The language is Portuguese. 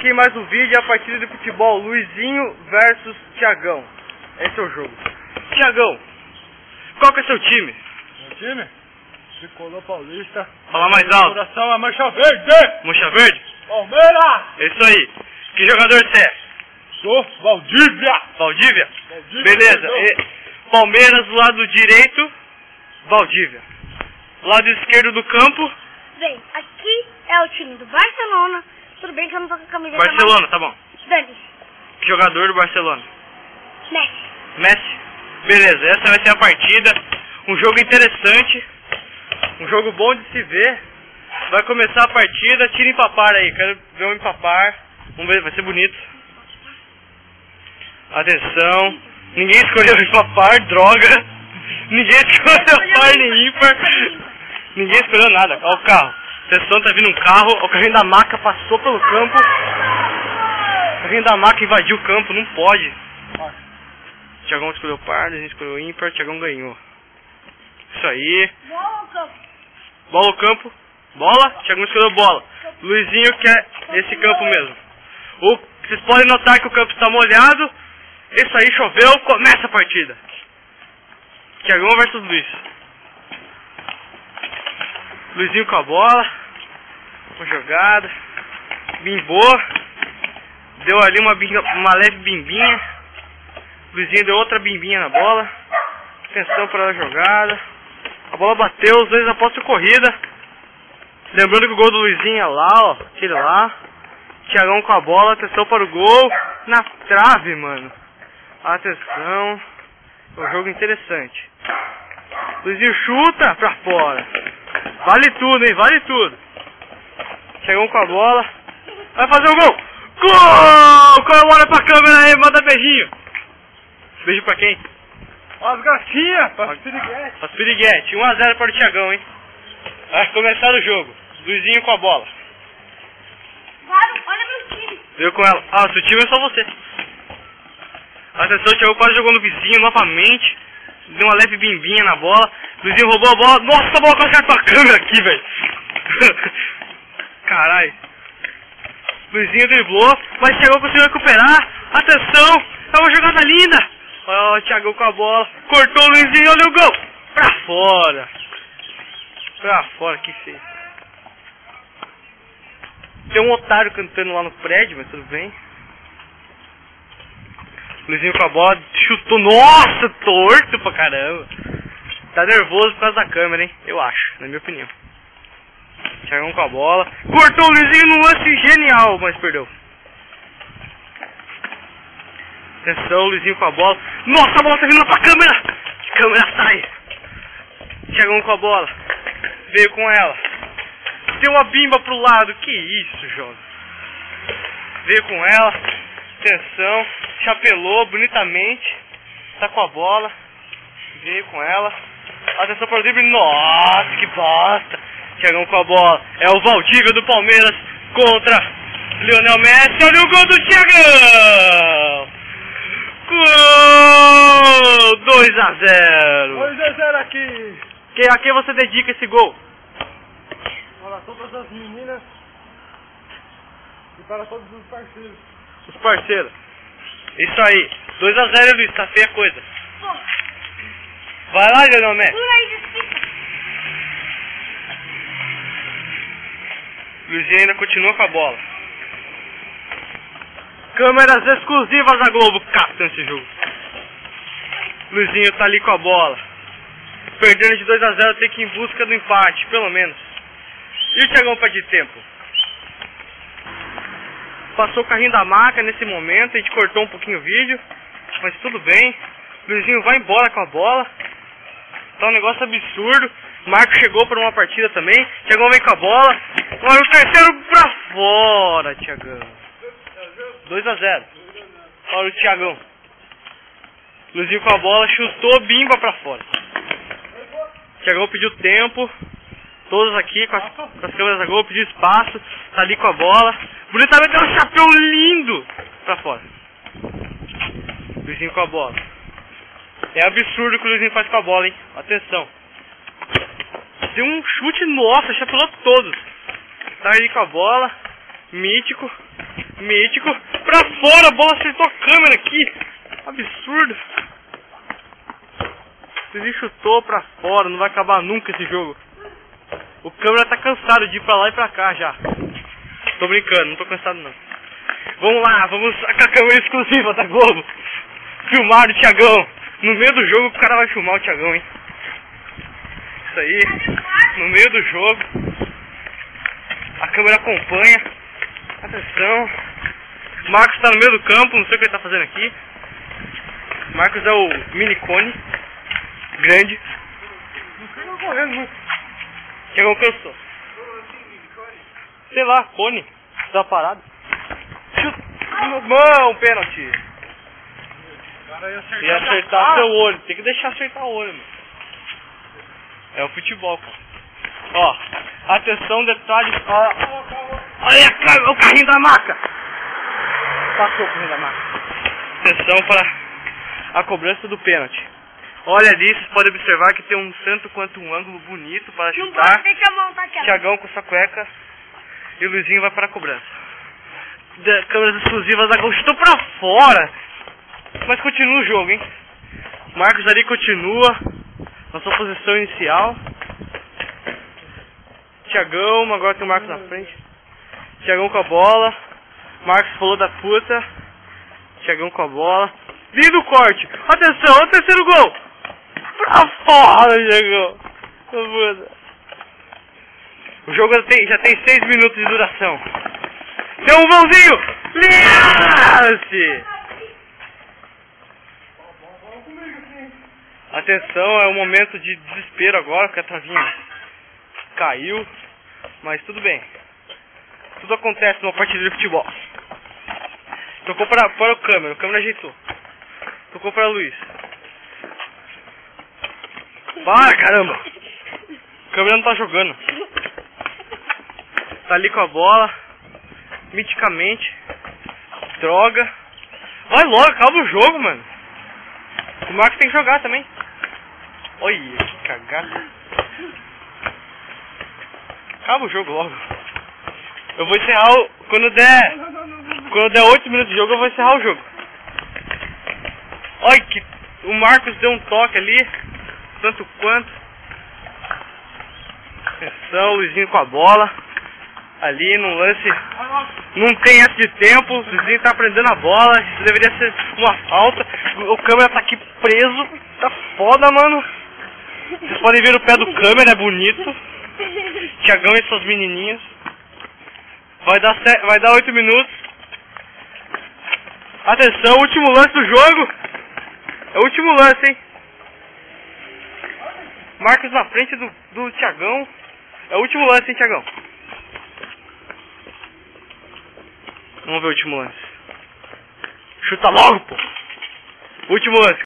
aqui mais um vídeo, a partida de futebol, Luizinho versus Thiagão. Esse é o jogo. Thiagão, qual que é seu time? Meu time? Tricolor Paulista. Fala mais alto. Coração é Mancha Verde. Mancha Verde? Palmeiras. É isso aí. Que jogador você é? Sou Valdívia. Valdívia? Beleza. E Palmeiras do lado direito, Valdívia. Lado esquerdo do campo. Bem, aqui é o time do Barcelona. Tudo bem que eu não tô com a camiseta. Barcelona, tá bom. Dane. Que jogador do Barcelona? Messi. Messi. Beleza, essa vai ser a partida. Um jogo interessante. Um jogo bom de se ver. Vai começar a partida. Tira empapar aí. Quero ver um empapar. Vamos ver, vai ser bonito. Atenção. Ninguém escolheu empapar, droga. Ninguém escolheu par nem ímpar. Ninguém escolheu nada. Olha o carro. Atenção, tá vindo um carro. O carrinho da maca passou pelo campo. O carrinho da maca invadiu o campo. Não pode. Thiagão escolheu par, a gente escolheu ímpar. Thiagão ganhou. Isso aí. Bola no campo. Bola. Thiagão escolheu bola. Luizinho quer esse campo mesmo. Vocês podem notar que o campo está molhado. Isso aí, choveu. Começa a partida. Thiagão versus Luiz. Luizinho com a bola. Uma jogada. Bimbou. Deu ali uma leve bimbinha. Luizinho deu outra bimbinha na bola. Atenção para a jogada. A bola bateu, os dois apostam corrida. Lembrando que o gol do Luizinho é lá, ó. Tira lá. Thiagão com a bola, atenção para o gol. Na trave, mano. Atenção. É um jogo interessante. Luizinho chuta pra fora. Vale tudo, hein? Vale tudo. Thiagão com a bola. Vai fazer o gol. Gol! Comemora pra câmera aí, manda beijinho. Beijo pra quem? As gatinhas. Para os piriguetes. As piriguetes. 1 a 0 para o Thiagão, hein? Vai começar o jogo. Luizinho com a bola. Claro, olha meu time. Veio com ela. Ah, seu time é só você. Atenção, o Thiagão quase jogou no vizinho novamente. Deu uma leve bimbinha na bola. Luizinho roubou a bola. Nossa, a bola quase caiu pra câmera aqui, velho. Caralho. Luizinho driblou, mas o Thiagão conseguiu recuperar. Atenção, é uma jogada linda. Olha o Thiagão com a bola. Cortou o Luizinho, olha o gol. Pra fora. Pra fora, que feio. Tem um otário cantando lá no prédio, mas tudo bem. Luizinho com a bola, chutou. Nossa, torto pra caramba. Tá nervoso por causa da câmera, hein? Eu acho, na minha opinião. Thiagão com a bola. Cortou o Luizinho num lance genial, mas perdeu. Atenção, Luizinho com a bola. Nossa, a bola tá vindo lá pra câmera. Câmera sai. Thiagão com a bola. Veio com ela. Deu uma bimba pro lado. Que isso, jovem. Veio com ela. Atenção. Chapelou bonitamente. Tá com a bola. Veio com ela. Atenção para o drible. Nossa, que bosta. Thiagão com a bola. É o Valdívia do Palmeiras contra Lionel Messi. Olha o gol do Thiagão. Gol! 2 a 0. 2 a 0 aqui. A quem você dedica esse gol? Para todas as meninas e para todos os parceiros. Os parceiros. Isso aí. 2 a 0, Luiz. Tá feia a coisa. Pô. Vai lá, Lionel Messi. Luizinho ainda continua com a bola. Câmeras exclusivas da Globo captam esse jogo. Luizinho tá ali com a bola. Perdendo de 2 a 0, tem que ir em busca do empate, pelo menos. E o Thiagão perde tempo. Passou o carrinho da maca nesse momento, a gente cortou um pouquinho o vídeo, mas tudo bem. Luizinho vai embora com a bola. Tá um negócio absurdo. Marco chegou para uma partida também. Thiagão vem com a bola. Olha o terceiro pra fora, Thiagão. 2 a 0. Olha o Thiagão. Luizinho com a bola, chutou, bimba pra fora. Thiagão pediu tempo. Todos aqui com as câmeras da Globo, pediu espaço. Tá ali com a bola. Bonitamente deu um chapéu lindo pra fora. Luizinho com a bola. É absurdo o que o Luizinho faz com a bola, hein? Atenção. Deu um chute, nossa, chapelou todos. Tá ali com a bola. Mítico. Mítico. Pra fora, a bola acertou a câmera aqui. Absurdo. Ele chutou pra fora, não vai acabar nunca esse jogo. O câmera tá cansado de ir pra lá e pra cá já. Tô brincando, não tô cansado não. Vamos lá, vamos com a câmera exclusiva da Globo. Filmar o Thiagão. No meio do jogo o cara vai filmar o Thiagão, hein. Isso aí, no meio do jogo. A câmera acompanha. Atenção. Marcos tá no meio do campo, não sei o que ele tá fazendo aqui. Marcos é o mini cone. Grande. Não correndo muito. Thiagão cansou. Sei lá, cone. Tá parado. Chuta. Mão, pênalti. Ia acertar seu olho. Tem que deixar acertar o olho, mano. É o futebol, cara. Ó, atenção, detalhe. Ó. Olha o carrinho da maca. Passou o carrinho da maca. Atenção para a cobrança do pênalti. Olha ali, vocês podem observar que tem um tanto quanto um ângulo bonito para Não chutar. pode deixar a mão, tá, Thiago? Thiagão com sua cueca. E o Luizinho vai para a cobrança. Câmeras exclusivas da Gol. Chutou pra fora. Mas continua o jogo, hein. Marcos ali continua na sua posição inicial. Thiagão, agora tem o Marcos na frente. Thiagão com a bola. Marcos falou da puta. Thiagão com a bola. Lindo corte. Atenção, o terceiro gol. Pra fora, Thiagão. O jogo já tem 6 minutos de duração. Tem um vãozinho. Lance. Atenção, é um momento de desespero agora, porque a travinha caiu. Mas tudo bem. Tudo acontece numa partida de futebol. Tocou para o câmera ajeitou. Tocou para Luiz. Para, caramba! O câmera não tá jogando. Tá ali com a bola. Miticamente. Droga. Vai logo, acaba o jogo, mano. O Marcos tem que jogar também. Olha, que cagada. Acaba o jogo logo. Eu vou encerrar quando der 8 minutos de jogo, eu vou encerrar o jogo. Olha que o Marcos deu um toque ali, tanto quanto. Atenção, o Luizinho com a bola. Ali no lance, não tem essa de tempo, o Luizinho tá prendendo a bola, isso deveria ser uma falta. O câmera tá aqui preso, tá foda, mano. Vocês podem ver o pé do câmera, é bonito. Thiagão e suas menininhas. Vai dar 8 minutos. Atenção, último lance do jogo. É o último lance, hein. Marcos na frente do Thiagão. É o último lance, hein, Thiagão. Vamos ver o último lance. Chuta logo, pô. Último lance.